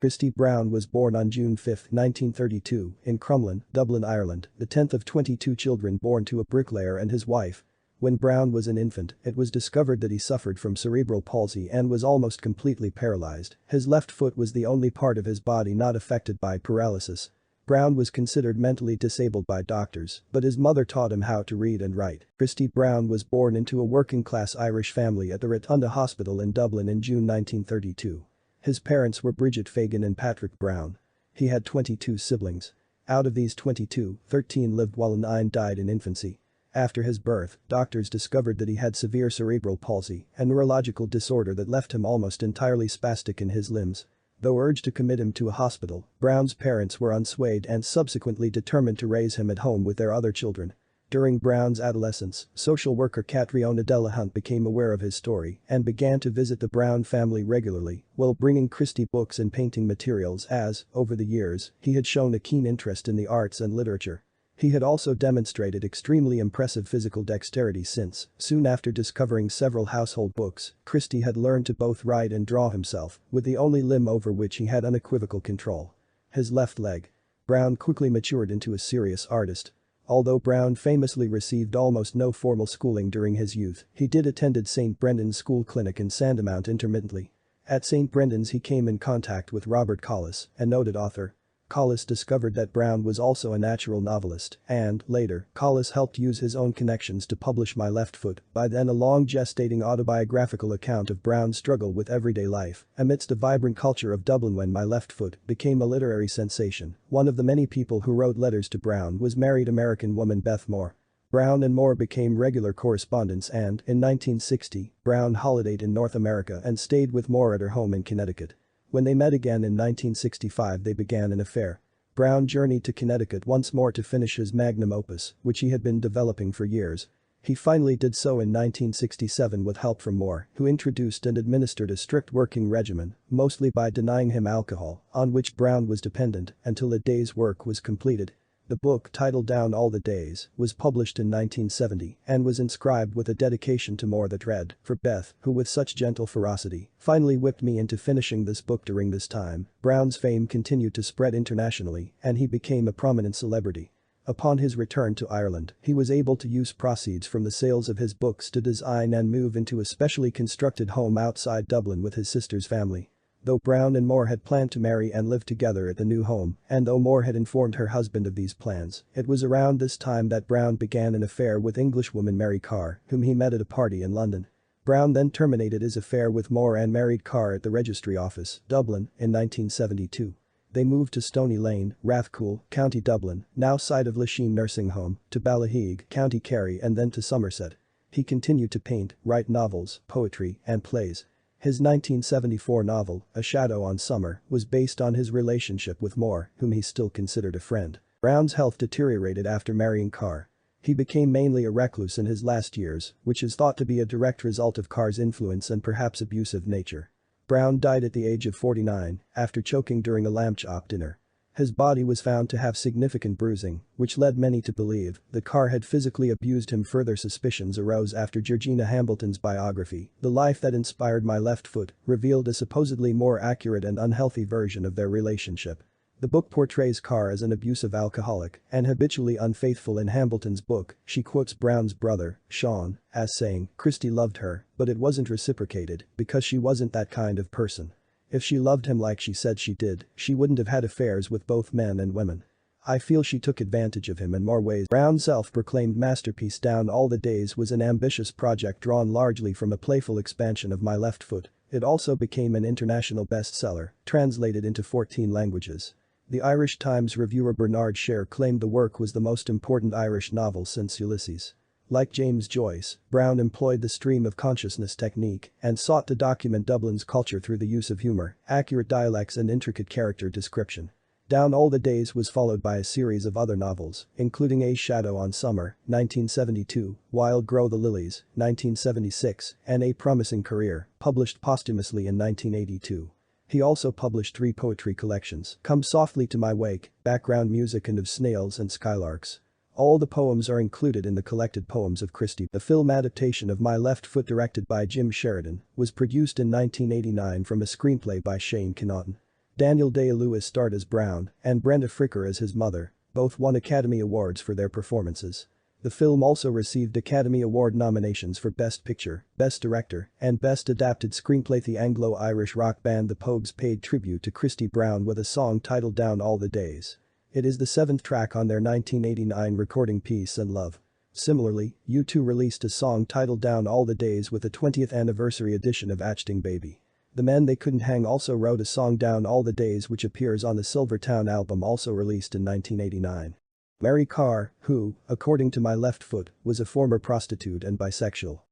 Christy Brown was born on June 5, 1932, in Crumlin, Dublin, Ireland, the 10th of 22 children born to a bricklayer and his wife. When Brown was an infant, it was discovered that he suffered from cerebral palsy and was almost completely paralyzed. His left foot was the only part of his body not affected by paralysis. Brown was considered mentally disabled by doctors, but his mother taught him how to read and write. Christy Brown was born into a working-class Irish family at the Rotunda Hospital in Dublin in June 1932. His parents were Bridget Fagan and Patrick Brown. He had 22 siblings. Out of these 22, 13 lived while 9 died in infancy. After his birth, doctors discovered that he had severe cerebral palsy, a neurological disorder that left him almost entirely spastic in his limbs. Though urged to commit him to a hospital, Brown's parents were unswayed and subsequently determined to raise him at home with their other children. During Brown's adolescence, social worker Catriona Delahunt became aware of his story and began to visit the Brown family regularly while bringing Christy books and painting materials as, over the years, he had shown a keen interest in the arts and literature. He had also demonstrated extremely impressive physical dexterity since, soon after discovering several household books, Christy had learned to both write and draw himself, with the only limb over which he had unequivocal control. His left leg. Brown quickly matured into a serious artist. Although Brown famously received almost no formal schooling during his youth, he did attend St. Brendan's School Clinic in Sandymount intermittently. At St. Brendan's he came in contact with Robert Collis, a noted author. Collis discovered that Brown was also a natural novelist and, later, Collis helped use his own connections to publish My Left Foot, by then a long-gestating autobiographical account of Brown's struggle with everyday life amidst a vibrant culture of Dublin. When My Left Foot became a literary sensation, one of the many people who wrote letters to Brown was married American woman Beth Moore. Brown and Moore became regular correspondents and, in 1960, Brown holidayed in North America and stayed with Moore at her home in Connecticut. When they met again in 1965 they began an affair. Brown journeyed to Connecticut once more to finish his magnum opus, which he had been developing for years. He finally did so in 1967 with help from Moore, who introduced and administered a strict working regimen, mostly by denying him alcohol, on which Brown was dependent, until a day's work was completed. The book, titled Down All the Days, was published in 1970 and was inscribed with a dedication to Moore that read, "For Beth, who with such gentle ferocity, finally whipped me into finishing this book." During this time, Brown's fame continued to spread internationally and he became a prominent celebrity. Upon his return to Ireland, he was able to use proceeds from the sales of his books to design and move into a specially constructed home outside Dublin with his sister's family. Though Brown and Moore had planned to marry and live together at the new home, and though Moore had informed her husband of these plans, it was around this time that Brown began an affair with Englishwoman Mary Carr, whom he met at a party in London. Brown then terminated his affair with Moore and married Carr at the Registry Office, Dublin, in 1972. They moved to Stony Lane, Rathcoole, County Dublin, now site of Lachine Nursing Home, to Ballaghaig, County Kerry and then to Somerset. He continued to paint, write novels, poetry, and plays. His 1974 novel, A Shadow on Summer, was based on his relationship with Moore, whom he still considered a friend. Brown's health deteriorated after marrying Carr. He became mainly a recluse in his last years, which is thought to be a direct result of Carr's influence and perhaps abusive nature. Brown died at the age of 49 after choking during a lamb chop dinner. His body was found to have significant bruising, which led many to believe that Carr had physically abused him. Further suspicions arose after Georgina Hambleton's biography, The Life That Inspired My Left Foot, revealed a supposedly more accurate and unhealthy version of their relationship. The book portrays Carr as an abusive alcoholic and habitually unfaithful. In Hambleton's book, she quotes Brown's brother, Sean, as saying, "Christy loved her, but it wasn't reciprocated because she wasn't that kind of person. If she loved him like she said she did, she wouldn't have had affairs with both men and women. I feel she took advantage of him in more ways." Brown's self-proclaimed masterpiece Down All the Days was an ambitious project drawn largely from a playful expansion of My Left Foot. It also became an international bestseller, translated into 14 languages. The Irish Times reviewer Bernard Sher claimed the work was the most important Irish novel since Ulysses. Like James Joyce, Brown employed the stream of consciousness technique and sought to document Dublin's culture through the use of humor, accurate dialects and intricate character description. Down All the Days was followed by a series of other novels, including A Shadow on Summer, 1972, Wild Grow the Lilies, 1976, and A Promising Career, published posthumously in 1982. He also published 3 poetry collections, Come Softly to My Wake, Background Music and Of Snails and Skylarks. All the poems are included in the collected poems of Christy. The film adaptation of My Left Foot, directed by Jim Sheridan, was produced in 1989 from a screenplay by Shane Connaughton. Daniel Day-Lewis starred as Brown and Brenda Fricker as his mother. Both won Academy Awards for their performances. The film also received Academy Award nominations for Best Picture, Best Director, and Best Adapted Screenplay. The Anglo-Irish rock band The Pogues paid tribute to Christy Brown with a song titled Down All the Days. It is the seventh track on their 1989 recording Peace and Love. Similarly, U2 released a song titled Down All the Days with a 20th anniversary edition of Achting Baby. The Men They Couldn't Hang also wrote a song Down All the Days which appears on the Silvertown album also released in 1989. Mary Carr, who, according to My Left Foot, was a former prostitute and bisexual.